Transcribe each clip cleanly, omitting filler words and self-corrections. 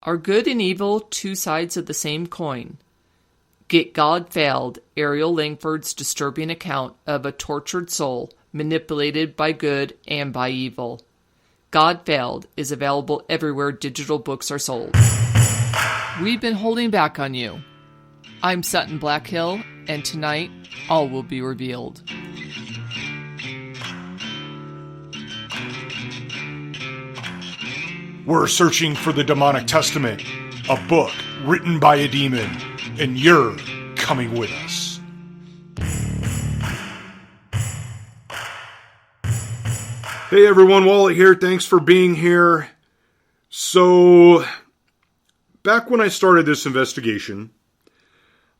Are good and evil two sides of the same coin? Get God Failed, Ariel Langford's disturbing account of a tortured soul manipulated by good and by evil. God Failed is available everywhere digital books are sold. We've been holding back on you. I'm Sutton Blackhill, and tonight, all will be revealed. We're searching for the Demonic Testament, a book written by a demon, and you're coming with us. Hey everyone, Wally here. Thanks for being here. So, back when I started this investigation,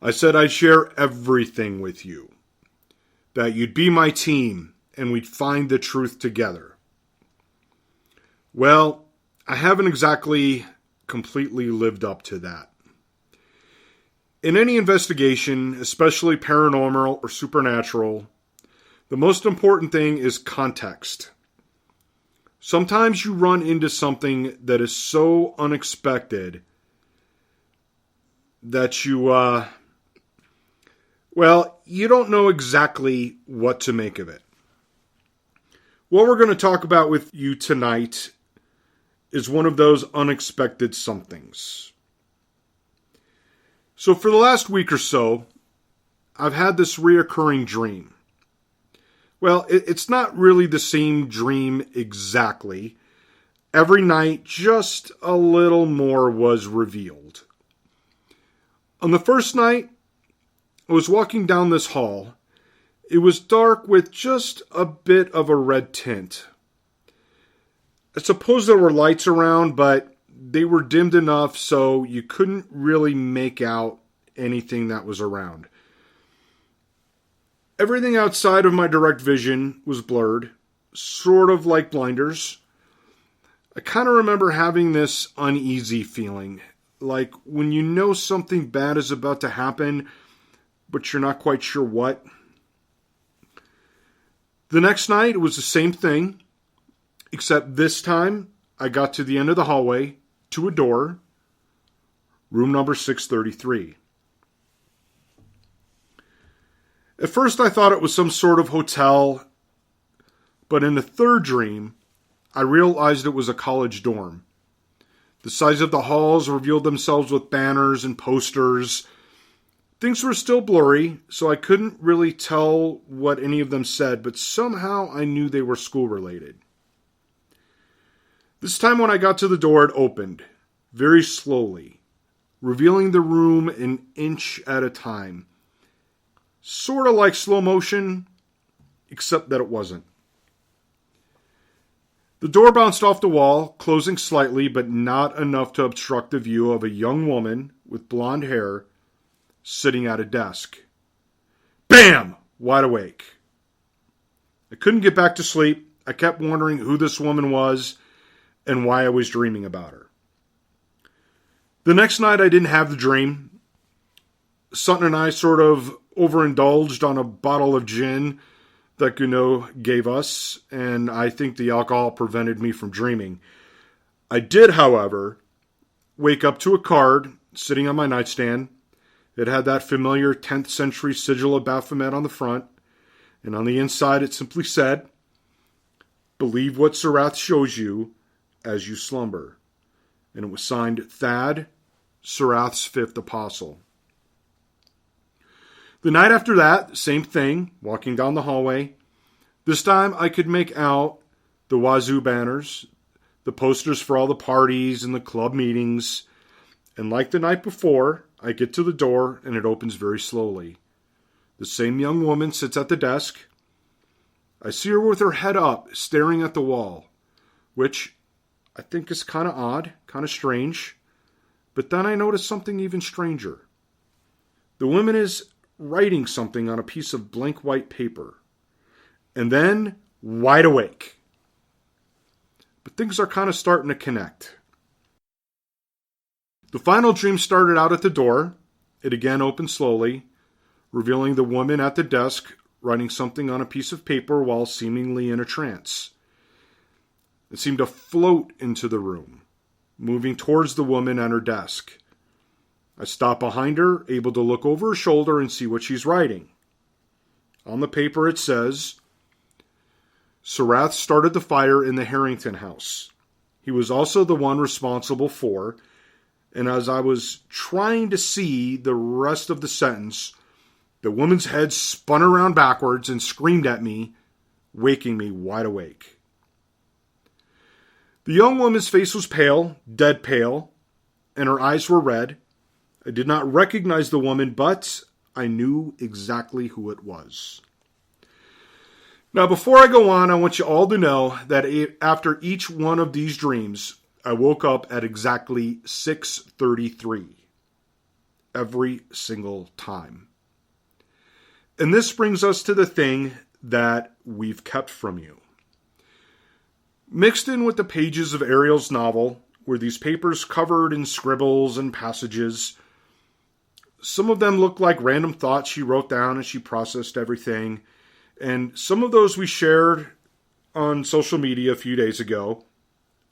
I said I'd share everything with you. That you'd be my team, and we'd find the truth together. Well, I haven't exactly completely lived up to that. In any investigation, especially paranormal or supernatural, the most important thing is context. Sometimes you run into something that is so unexpected that you don't know exactly what to make of it. What we're going to talk about with you tonight is one of those unexpected somethings. So for the last week or so, I've had this reoccurring dream. Well, it's not really the same dream exactly. Every night, just a little more was revealed. On the first night, I was walking down this hall. It was dark with just a bit of a red tint. I suppose there were lights around, but they were dimmed enough so you couldn't really make out anything that was around. Everything outside of my direct vision was blurred, sort of like blinders. I kind of remember having this uneasy feeling, like when you know something bad is about to happen, but you're not quite sure what. The next night, it was the same thing. Except this time, I got to the end of the hallway, to a door, room number 633. At first I thought it was some sort of hotel, but in the third dream, I realized it was a college dorm. The size of the halls revealed themselves with banners and posters. Things were still blurry, so I couldn't really tell what any of them said, but somehow I knew they were school-related. This time when I got to the door, it opened, very slowly, revealing the room an inch at a time. Sort of like slow motion, except that it wasn't. The door bounced off the wall, closing slightly, but not enough to obstruct the view of a young woman with blonde hair sitting at a desk. Bam! Wide awake. I couldn't get back to sleep. I kept wondering who this woman was and why I was dreaming about her. The next night I didn't have the dream. Sutton and I sort of overindulged on a bottle of gin that Gounod gave us, and I think the alcohol prevented me from dreaming. I did, however, wake up to a card sitting on my nightstand. It had that familiar 10th century sigil of Baphomet on the front, and on the inside it simply said, "Believe what Surath shows you as you slumber." And it was signed Thad, Surath's fifth apostle. The night after that, same thing, walking down the hallway. This time I could make out the Wazoo banners, the posters for all the parties and the club meetings. And like the night before, I get to the door and it opens very slowly. The same young woman sits at the desk. I see her with her head up, staring at the wall, which I think is kind of odd, kind of strange. But then I notice something even stranger. The woman is writing something on a piece of blank white paper. And then, wide awake. But things are kind of starting to connect. The final dream started out at the door. It again opened slowly, revealing the woman at the desk writing something on a piece of paper while seemingly in a trance. It seemed to float into the room. moving towards the woman at her desk. I stop behind her, able to look over her shoulder and see what she's writing. On the paper it says, Surath started the fire in the Harrington house. He was also the one responsible for, and as I was trying to see the rest of the sentence, the woman's head spun around backwards and screamed at me, waking me wide awake. The young woman's face was pale, dead pale, and her eyes were red. I did not recognize the woman, but I knew exactly who it was. Now, before I go on, I want you all to know that after each one of these dreams, I woke up at exactly 6:33 every single time. And this brings us to the thing that we've kept from you. Mixed in with the pages of Ariel's novel were these papers covered in scribbles and passages. Some of them looked like random thoughts she wrote down as she processed everything. And some of those we shared on social media a few days ago.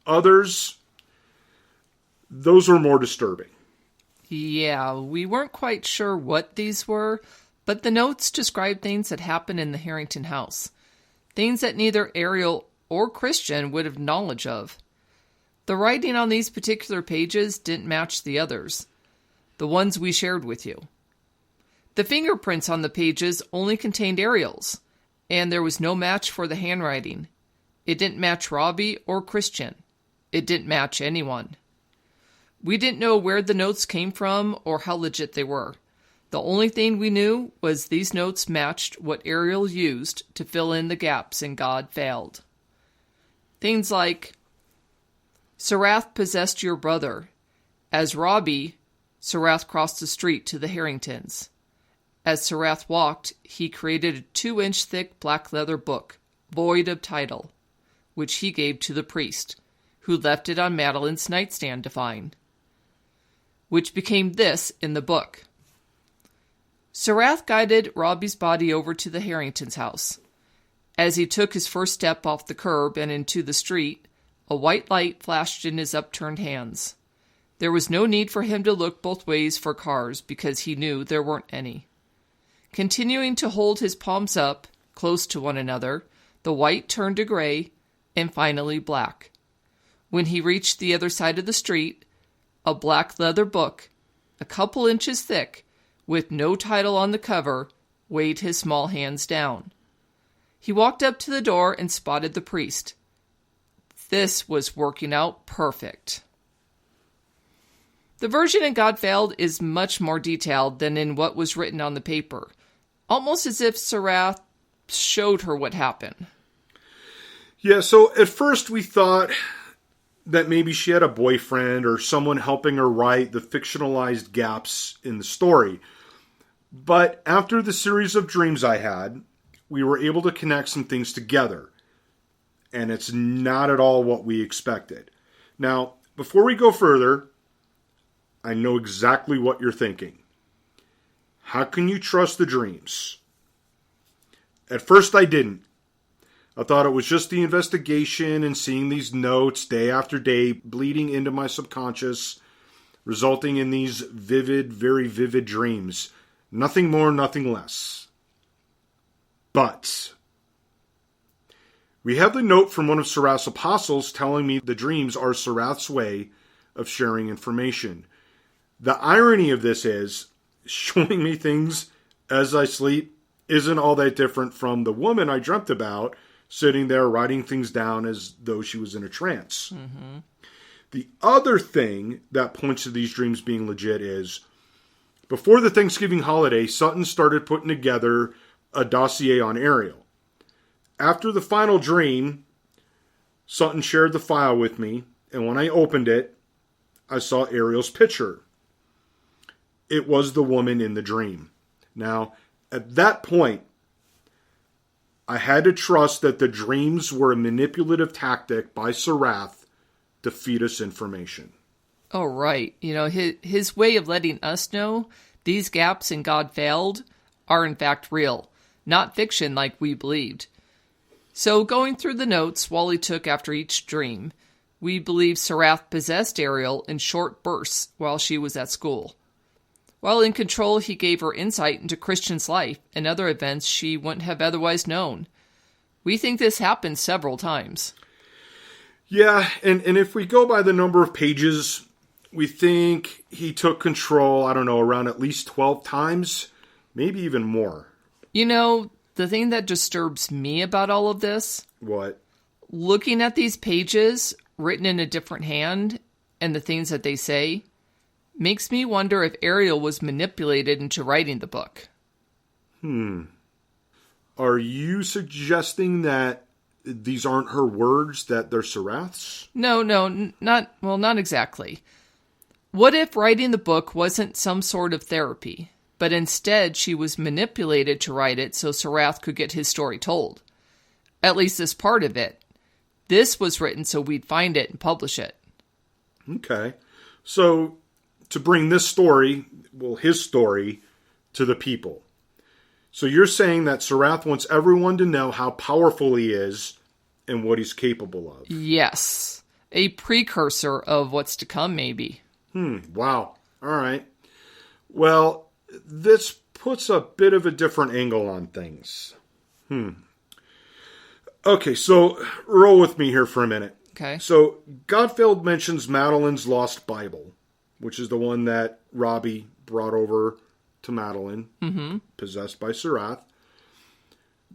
Others, those were more disturbing. Yeah, we weren't quite sure what these were, but the notes described things that happened in the Harrington house. Things that neither Ariel or Christian would have knowledge of. The writing on these particular pages didn't match the others, the ones we shared with you. The fingerprints on the pages only contained Ariel's, and there was no match for the handwriting. It didn't match Robbie or Christian. It didn't match anyone. We didn't know where the notes came from or how legit they were. The only thing we knew was these notes matched what Ariel used to fill in the gaps in God Failed. Things like, Surath possessed your brother. As Robbie, Surath crossed the street to the Harringtons. As Surath walked, he created a 2-inch thick black leather book, void of title, which he gave to the priest, who left it on Madeline's nightstand to find, which became this in the book. Surath guided Robbie's body over to the Harringtons' house. As he took his first step off the curb and into the street, a white light flashed in his upturned hands. There was no need for him to look both ways for cars because he knew there weren't any. Continuing to hold his palms up, close to one another, the white turned to gray and finally black. When he reached the other side of the street, a black leather book, a couple inches thick, with no title on the cover, weighed his small hands down. He walked up to the door and spotted the priest. This was working out perfect. The version in God Failed is much more detailed than in what was written on the paper, almost as if Surath showed her what happened. Yeah, so at first we thought that maybe she had a boyfriend or someone helping her write the fictionalized gaps in the story. But after the series of dreams I had, we were able to connect some things together. And it's not at all what we expected. Now, before we go further, I know exactly what you're thinking. How can you trust the dreams? At first I didn't. I thought it was just the investigation and seeing these notes day after day bleeding into my subconscious, resulting in these vivid, very vivid dreams. Nothing more, nothing less. But we have the note from one of Surath's apostles telling me the dreams are Surath's way of sharing information. The irony of this is, showing me things as I sleep isn't all that different from the woman I dreamt about sitting there writing things down as though she was in a trance. Mm-hmm. The other thing that points to these dreams being legit is, before the Thanksgiving holiday, Sutton started putting together a dossier on Ariel. After the final dream, Sutton shared the file with me, and when I opened it, I saw Ariel's picture. It was the woman in the dream. Now, at that point, I had to trust that the dreams were a manipulative tactic by Surath to feed us information. Oh, right. You know, his way of letting us know these gaps in God Failed are in fact real, not fiction like we believed. So going through the notes Wally took after each dream, we believe Surath possessed Ariel in short bursts while she was at school. While in control, he gave her insight into Christian's life and other events she wouldn't have otherwise known. We think this happened several times. Yeah, and if we go by the number of pages, we think he took control, I don't know, around at least 12 times, maybe even more. You know, the thing that disturbs me about all of this? What? Looking at these pages, written in a different hand, and the things that they say, makes me wonder if Ariel was manipulated into writing the book. Are you suggesting that these aren't her words, that they're Surath's? No, not exactly. What if writing the book wasn't some sort of therapy, but instead she was manipulated to write it so Surath could get his story told? At least this part of it. This was written so we'd find it and publish it. Okay. So, to bring this story, his story, to the people. So you're saying that Surath wants everyone to know how powerful he is and what he's capable of. Yes. A precursor of what's to come, maybe. Wow. All right. Well, this puts a bit of a different angle on things. Okay, so roll with me here for a minute. Okay. So Godfield mentions Madeline's lost Bible, which is the one that Robbie brought over to Madeline, possessed by Surath.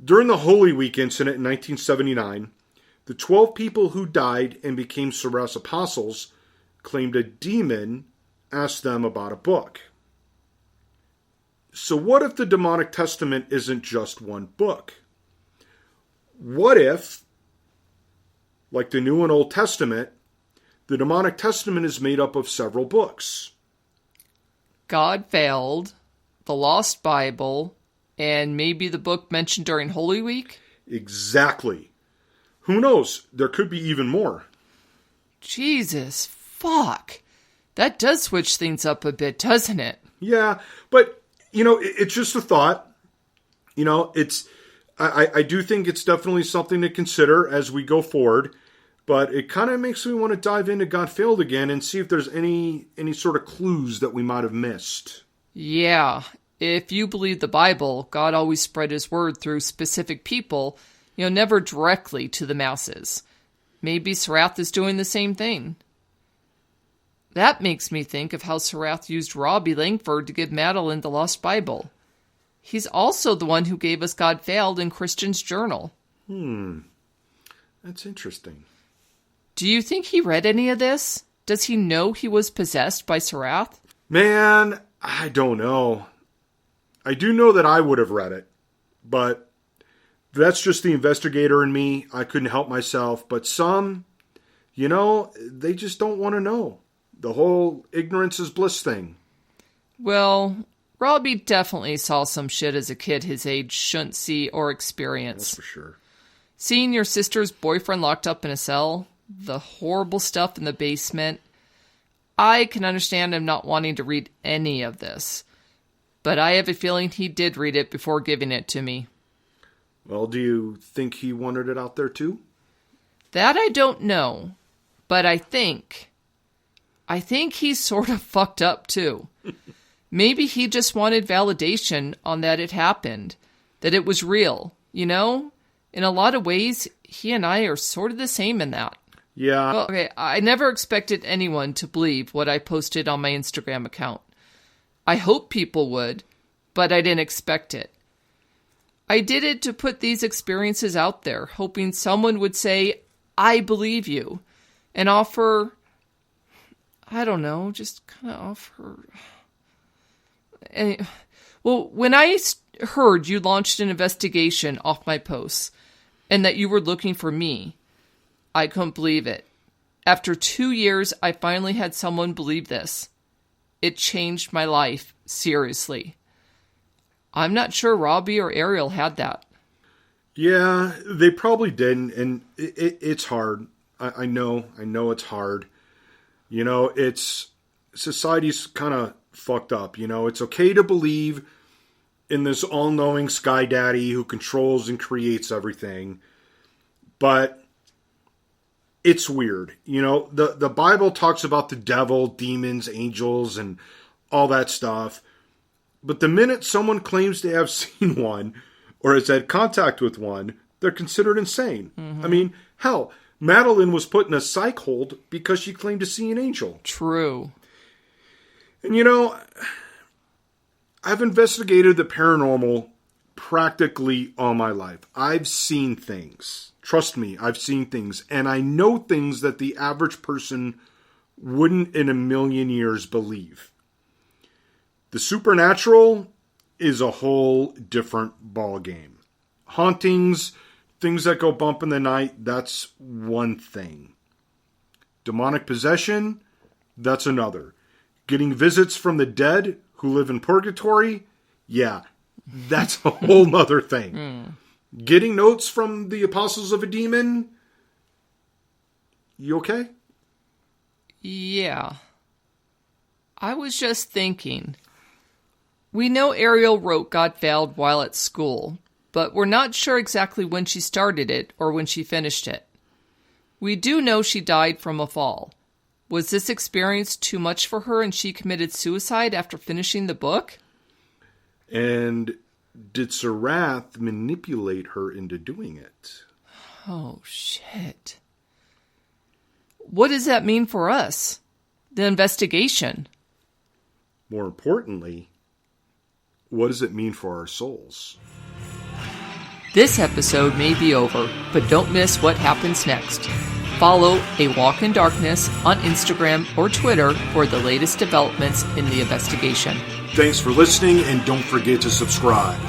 During the Holy Week incident in 1979, the 12 people who died and became Surath's apostles claimed a demon asked them about a book. So what if the demonic testament isn't just one book? What if, like the New and Old Testament, the demonic testament is made up of several books? God failed, the lost Bible, and maybe the book mentioned during Holy Week? Exactly. Who knows? There could be even more. Jesus, fuck. That does switch things up a bit, doesn't it? Yeah, but, it's just a thought. I do think it's definitely something to consider as we go forward, but it kind of makes me want to dive into God Failed again and see if there's any sort of clues that we might have missed. Yeah, if you believe the Bible, God always spread his word through specific people, never directly to the masses. Maybe Surath is doing the same thing. That makes me think of how Surath used Robbie Langford to give Madeline the lost Bible. He's also the one who gave us God Failed in Christian's journal. That's interesting. Do you think he read any of this? Does he know he was possessed by Surath? Man, I don't know. I do know that I would have read it, but that's just the investigator in me. I couldn't help myself, but some, they just don't want to know. The whole ignorance is bliss thing. Well, Robbie definitely saw some shit as a kid his age shouldn't see or experience. That's for sure. Seeing your sister's boyfriend locked up in a cell, the horrible stuff in the basement. I can understand him not wanting to read any of this, but I have a feeling he did read it before giving it to me. Well, do you think he wanted it out there too? That I don't know, but I think he's sort of fucked up too. Maybe he just wanted validation on that it happened, that it was real, In a lot of ways, he and I are sort of the same in that. Yeah. Well, okay, I never expected anyone to believe what I posted on my Instagram account. I hope people would, but I didn't expect it. I did it to put these experiences out there, hoping someone would say, I believe you, and offer, I don't know, just kind of offer. Well, when I heard you launched an investigation off my posts and that you were looking for me, I couldn't believe it. After 2 years, I finally had someone believe this. It changed my life, seriously. I'm not sure Robbie or Ariel had that. Yeah, they probably didn't, and it's hard. I know it's hard. Society's kind of fucked up. It's okay to believe in this all-knowing sky daddy who controls and creates everything, but it's weird. You know, the Bible talks about the devil, demons, angels, and all that stuff. But the minute someone claims to have seen one or has had contact with one, they're considered insane. I mean, hell, Madeline was put in a psych hold because she claimed to see an angel. True. And you know, I've investigated the paranormal practically all my life. I've seen things. Trust me, I've seen things. And I know things that the average person wouldn't in a million years believe. The supernatural is a whole different ballgame. Hauntings, things that go bump in the night, that's one thing. Demonic possession, that's another. Getting visits from the dead who live in purgatory, yeah, that's a whole nother thing. Getting notes from the apostles of a demon, you okay? Yeah. I was just thinking. We know Ariel wrote God Failed while at school, but we're not sure exactly when she started it or when she finished it. We do know she died from a fall. Was this experience too much for her and she committed suicide after finishing the book? And did Surath manipulate her into doing it? Oh, shit. What does that mean for us? The investigation. More importantly, what does it mean for our souls? This episode may be over, but don't miss what happens next. Follow A Walk in Darkness on Instagram or Twitter for the latest developments in the investigation. Thanks for listening, and don't forget to subscribe.